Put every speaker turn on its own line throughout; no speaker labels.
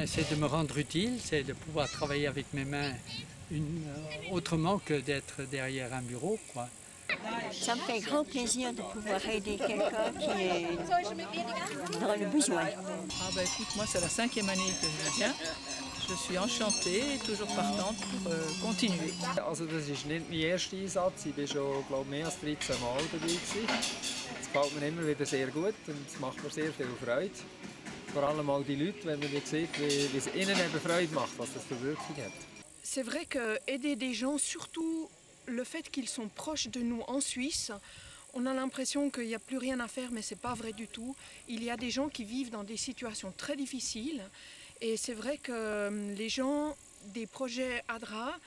C'est de me rendre utile, c'est de pouvoir travailler avec mes mains autrement que d'être derrière un bureau, quoi.
Ça me fait grand plaisir de pouvoir aider quelqu'un qui est dans le besoin.
Écoute, moi c'est la 5e année que je viens. Je suis enchantée et toujours partante pour continuer.
Also das ist nicht mein erster Einsatz, ich war schon mehr als 13 Mal dabei gewesen. Es gefällt mir immer wieder sehr gut und es macht mir sehr viel Freude. Vor allem auch die Leute, wenn man sieht, wie es ihnen eben Freude macht, was das für Wirkung hat.
C'est vrai que aider des gens, surtout le fait qu'ils sont proches de nous en Suisse, on a l'impression qu'il n'y a plus rien à faire, mais ce n'est pas vrai du tout. Il y a des gens qui vivent dans des situations très difficiles et c'est vrai que les gens des projets ADRA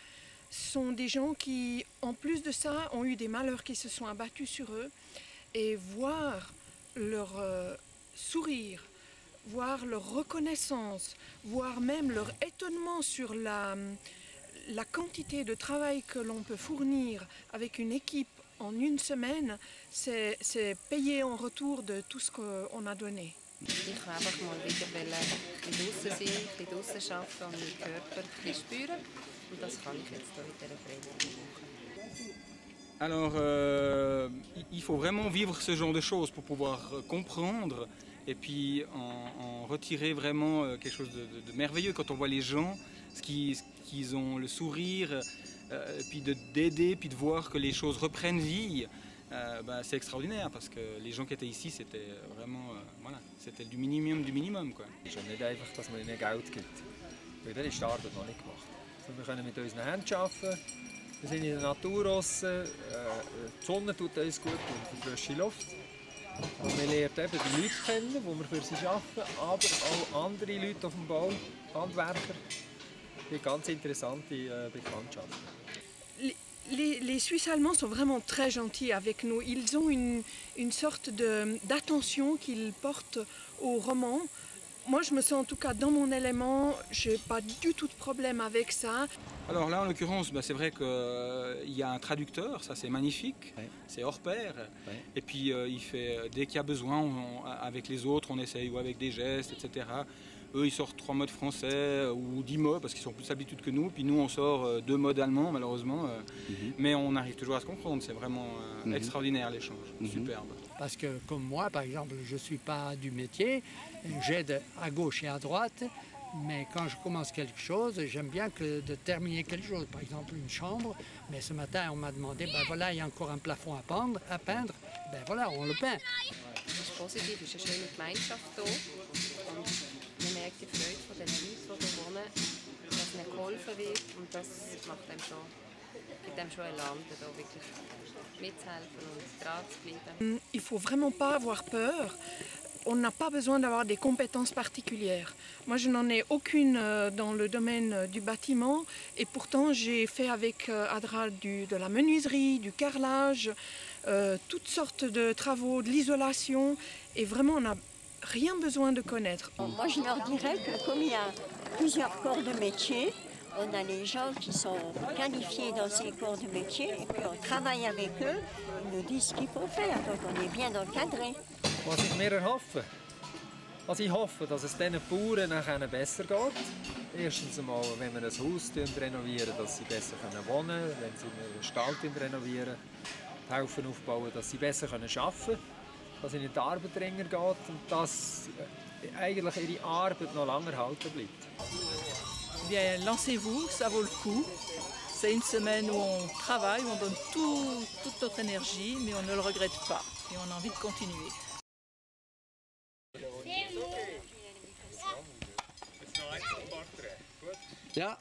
sont des gens qui, en plus de ça, ont eu des malheurs qui se sont abattus sur eux et voir leur sourire, voir leur reconnaissance, voir même leur étonnement sur la quantité de travail que l'on peut fournir avec une équipe en une semaine, c'est payé en retour de tout ce qu'on a donné.
Ich wollte einfach mal wieder draußen sein, draußen arbeiten und meinen Körper spüren. Und das kann ich jetzt hier in dieser Freiwilligenwoche.
Alors, il faut vraiment vivre ce genre de choses pour pouvoir comprendre et puis en retirer vraiment quelque chose de merveilleux quand on voit les gens, qu'ils ont le sourire, puis d'aider, puis de voir que les choses reprennent vie. C'est extraordinaire parce que les gens qui étaient ici, c'était vraiment, voilà, c'était du minimum, quoi.
Es ist nicht einfach, dass man ihnen Geld gibt, weil dann ist die Arbeit noch nicht gemacht. Also wir können mit unseren Händen arbeiten, wir sind in der Natur draussen, die Sonne tut uns gut und die frische Luft. Und man lernt eben die Leute kennen, die wir für sie arbeiten, aber auch andere Leute auf dem Bau, Handwerker, die ganz interessante Bekanntschaften.
Les Suisses allemands sont vraiment très gentils avec nous. Ils ont une sorte d'attention qu'ils portent aux romans. Moi, je me sens en tout cas dans mon élément, je n'ai pas du tout de problème avec ça.
Alors là, en l'occurrence, c'est vrai qu'il y a un traducteur, ça c'est magnifique, ouais. C'est hors pair. Ouais. Et puis dès qu'il y a besoin, avec les autres, on essaye ou avec des gestes, etc. Eux, ils sortent 3 mots de français ou 10 mots parce qu'ils sont plus habitués que nous. Puis nous, on sort 2 mots d'allemand, malheureusement. Mais on arrive toujours à se comprendre. C'est vraiment extraordinaire l'échange, superbe.
Parce que comme moi, par exemple, je ne suis pas du métier, j'aide à gauche et à droite. Mais quand je commence quelque chose, j'aime bien de terminer quelque chose. Par exemple, une chambre. Mais ce matin, on m'a demandé, voilà, il y a encore un plafond à peindre. Voilà, on le peint.
Es ist positiv, es ist eine schöne Gemeinschaft hier. Und man merkt die Freude von den Leuten, die hier wohnen, dass ihnen geholfen wird. Und das macht gibt einem schon Elan, da wirklich mitzuhelfen und dran zu bleiben.
Il ne faut vraiment pas avoir peur. On n'a pas besoin d'avoir des compétences particulières. Moi, je n'en ai aucune dans le domaine du bâtiment et pourtant j'ai fait avec ADRA de la menuiserie, du carrelage, toutes sortes de travaux, de l'isolation et vraiment on n'a rien besoin de connaître.
Moi, je leur dirais que comme il y a plusieurs corps de métier, on a les gens qui sont qualifiés dans ces corps de métier et puis on travaille avec eux, ils nous disent ce qu'il faut faire, donc on est bien encadré.
Was ich mir erhoffe? Also ich hoffe, dass es diesen Bauern nachher besser geht. Erstens einmal, wenn wir ein Haus renovieren, dass sie besser wohnen können, wenn sie einen Stall renovieren, helfen aufbauen, dass sie besser arbeiten können, dass ihnen die Arbeit länger geht und dass eigentlich ihre Arbeit noch länger erhalten bleibt.
Bien, lancez-vous, ça vaut le coup. C'est une semaine où on travaille, où on donne toute notre énergie, mais on ne le regrette pas et on a envie de continuer.
Ja.